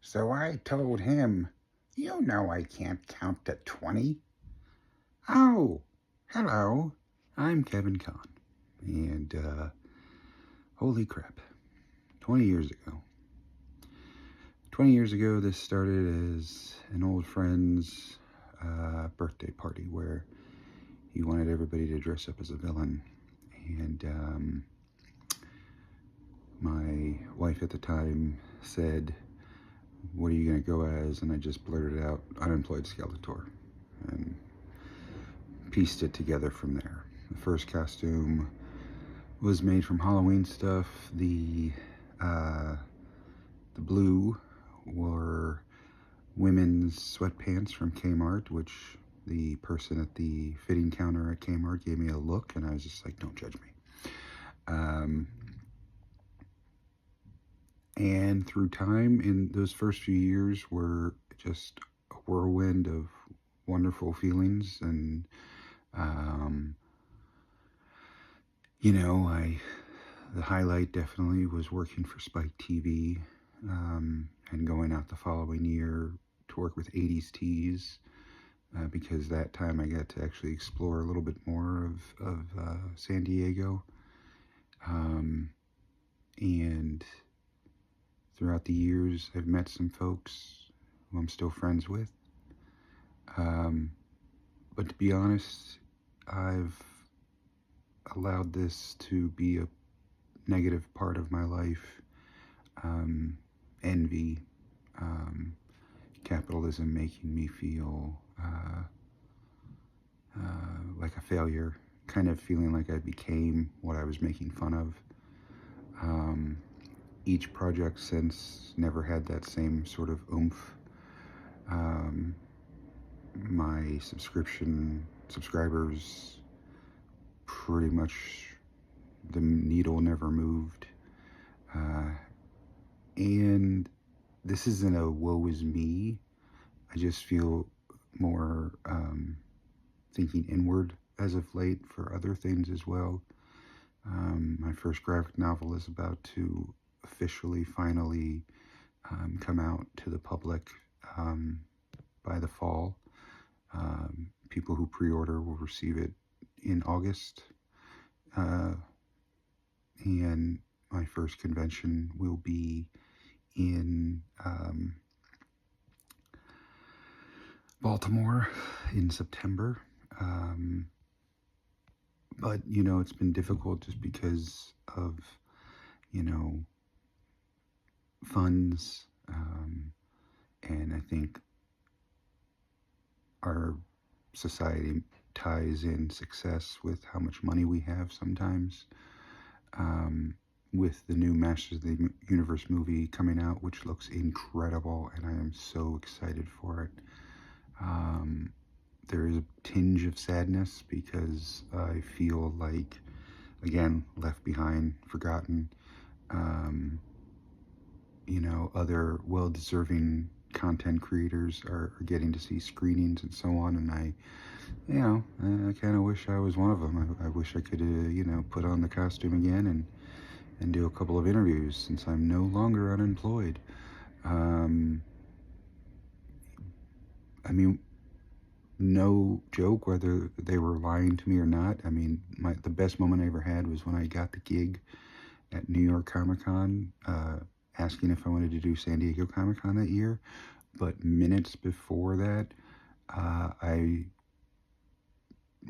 So I told him, "You know I can't count to 20. "Oh, hello. I'm Kevin Kahn. And, holy crap. 20 years ago. 20 years ago, this started as an old friend's birthday party where he wanted everybody to dress up as a villain. And my wife at the time said, "What are you going to go as?" And I just blurted out, "Unemployed Skeletor." And pieced it together from there. The first costume was made from Halloween stuff. The blue were women's sweatpants from Kmart, which the person at the fitting counter at Kmart gave me a look, and I was just like, "Don't judge me." And through time, in those first few years, were just a whirlwind of wonderful feelings. And the highlight definitely was working for Spike TV, and going out the following year to work with 80s Tees, because that time I got to actually explore a little bit more of San Diego. And throughout the years, I've met some folks who I'm still friends with. But to be honest, I've allowed this to be a negative part of my life. Envy, capitalism making me feel like a failure, kind of feeling like I became what I was making fun of. Each project since never had that same sort of oomph. My subscribers, pretty much the needle never moved. And this isn't a woe is me. I just feel more thinking inward as of late for other things as well. My first graphic novel is about to officially, finally come out to the public by the fall. People who pre-order will receive it in August. And my first convention will be in Baltimore in September. But, it's been difficult just because of, funds. And I think our society ties in success with how much money we have sometimes. With the new Masters of the Universe movie coming out, which looks incredible, and I am so excited for it. There is a tinge of sadness because I feel like, again, left behind, forgotten. Other well-deserving content creators are getting to see screenings and so on, and I kind of wish I was one of them. I wish I could, put on the costume again and do a couple of interviews, since I'm no longer unemployed. I mean, no joke whether they were lying to me or not. I mean, the best moment I ever had was when I got the gig at New York Comic Con, asking if I wanted to do San Diego Comic Con that year. But minutes before that, I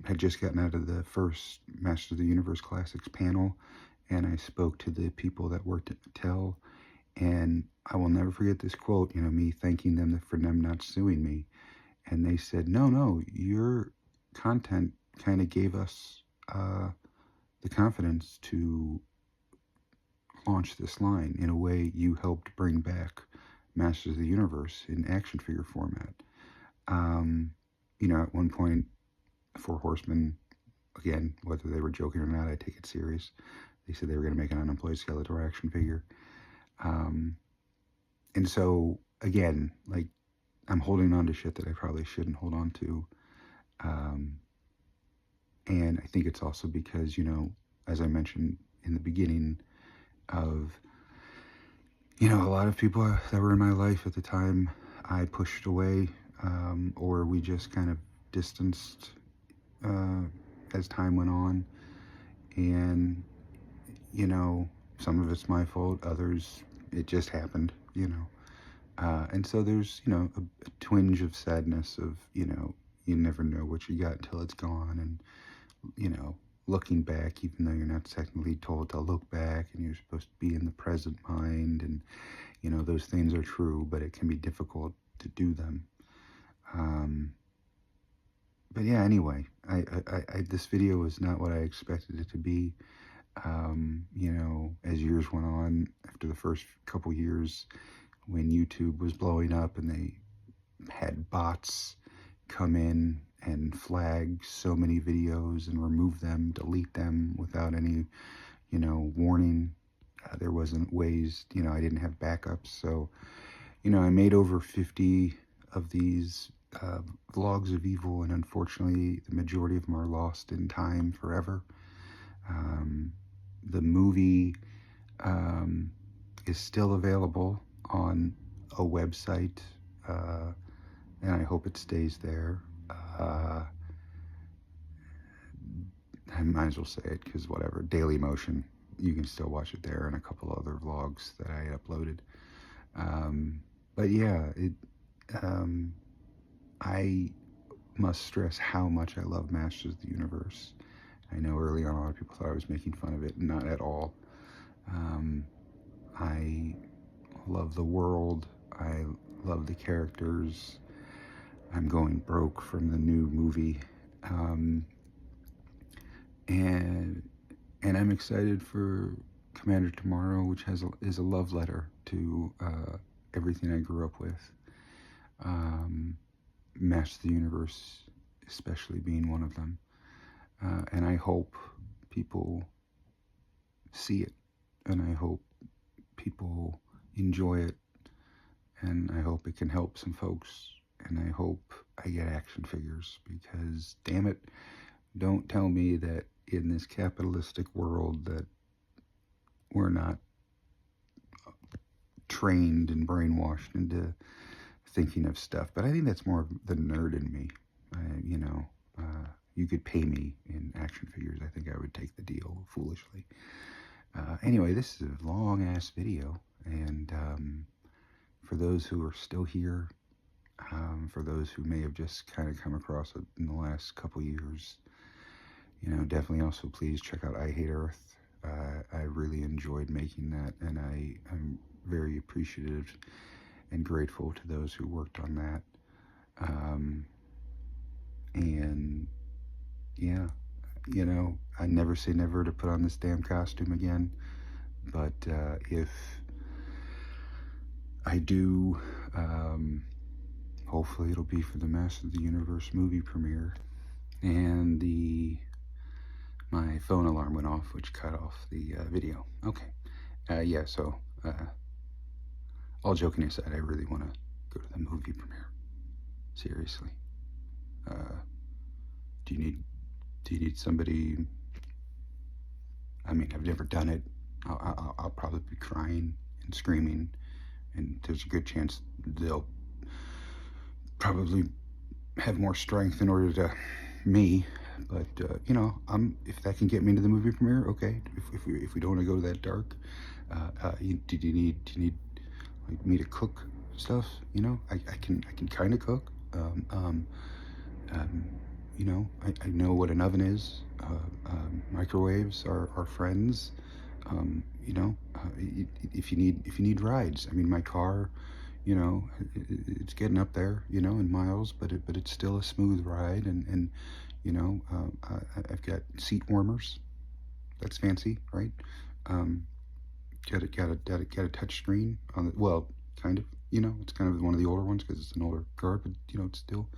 had just gotten out of the first Masters of the Universe Classics panel, and I spoke to the people that worked at Mattel, and I will never forget this quote, me thanking them for them not suing me. And they said, no, your content kind of gave us the confidence to launch this line. In a way, you helped bring back Masters of the Universe in action figure format. At one point, Four Horsemen, again, whether they were joking or not, I take it serious. They said they were going to make an Unemployed Skeletor action figure. And so, again, like, I'm holding on to shit that I probably shouldn't hold on to. And I think it's also because, as I mentioned in the beginning of You know, a lot of people that were in my life at the time, I pushed away, or we just kind of distanced uh, as time went on. And, you know, some of it's my fault, others, it just happened, you know. And so there's, you know, a twinge of sadness of, you know, you never know what you got until it's gone. And, you know, looking back, even though you're not technically told to look back and you're supposed to be in the present mind, and, you know, those things are true, but it can be difficult to do them. Um, but yeah, anyway, this video was not what I expected it to be. You know, as years went on, after the first couple years, when YouTube was blowing up and they had bots come in and flag so many videos and remove them, delete them without any, you know, warning. There wasn't ways, you know, I didn't have backups. So, you know, I made over 50 of these vlogs of evil, and unfortunately, the majority of them are lost in time forever. The movie is still available on a website, and I hope it stays there. I might as well say it because whatever. Daily Motion, you can still watch it there, and a couple other vlogs that I uploaded. But yeah, I must stress how much I love Masters of the Universe. I know early on a lot of people thought I was making fun of it. Not at all. I love the world. I love the characters. I'm going broke from the new movie. And I'm excited for Commander Tomorrow, which is a love letter to everything I grew up with. Master of the Universe especially being one of them. And I hope people see it, and I hope people enjoy it, and I hope it can help some folks, and I hope I get action figures, because damn it, don't tell me that in this capitalistic world that we're not trained and brainwashed into thinking of stuff. But I think that's more of the nerd in me. You know, you could pay me in action figures. I think I would take the deal foolishly. Anyway, this is a long-ass video, and for those who are still here, for those who may have just kind of come across it in the last couple years, you know, definitely also please check out I Hate Earth. I really enjoyed making that, and I'm very appreciative and grateful to those who worked on that. And yeah, you know, I never say never to put on this damn costume again, but if I do, hopefully it'll be for the Master of the Universe movie premiere. And my phone alarm went off, which cut off the video. Okay, yeah, so all joking aside, I really want to go to the movie premiere. Seriously. Do you need somebody? I mean, I've never done it. I'll probably be crying and screaming, and there's a good chance they'll probably have more strength in order to me. But you know, if that can get me into the movie premiere, okay. If we don't want to go to that dark, do you need like me to cook stuff? You know, I can kind of cook. You know, I know what an oven is. Microwaves are friends. You know, if you need rides, I mean, my car, you know, it's getting up there, you know, in miles, but it's still a smooth ride, and you know, I've got seat warmers. That's fancy, right? Got a touch screen on the, well, kind of, you know, it's kind of one of the older ones because it's an older car, but you know, it's still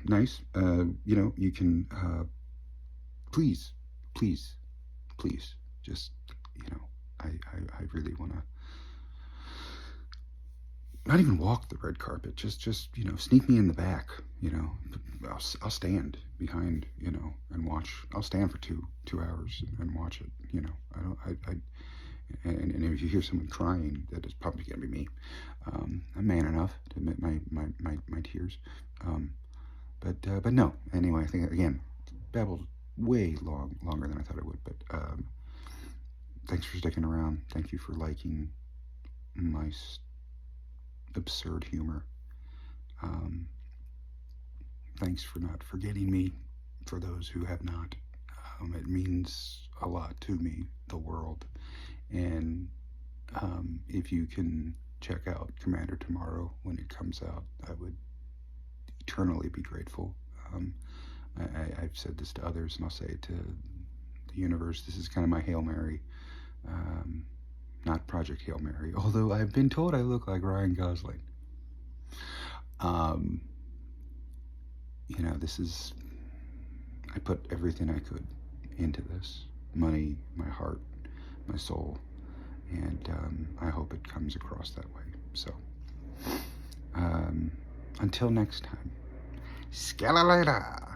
nice. You know, you can please just, you know, I really want to not even walk the red carpet, just you know, sneak me in the back, you know. I'll stand behind, you know, and watch. I'll stand for two hours and watch it, you know. And if you hear someone crying, that is probably going to be me. I'm man enough to admit my tears. Um, but no. Anyway, I think again, babbled way longer than I thought it would. But thanks for sticking around. Thank you for liking my absurd humor. Um, thanks for not forgetting me. For those who have not, it means a lot to me. The world. And if you can check out Commander tomorrow when it comes out, I would eternally be grateful. I've said this to others, and I'll say it to the universe. This is kind of my Hail Mary, not Project Hail Mary, although I've been told I look like Ryan Gosling. This is, I put everything I could into this. Money, my heart, my soul, and I hope it comes across that way. So, until next time, SkeleLater!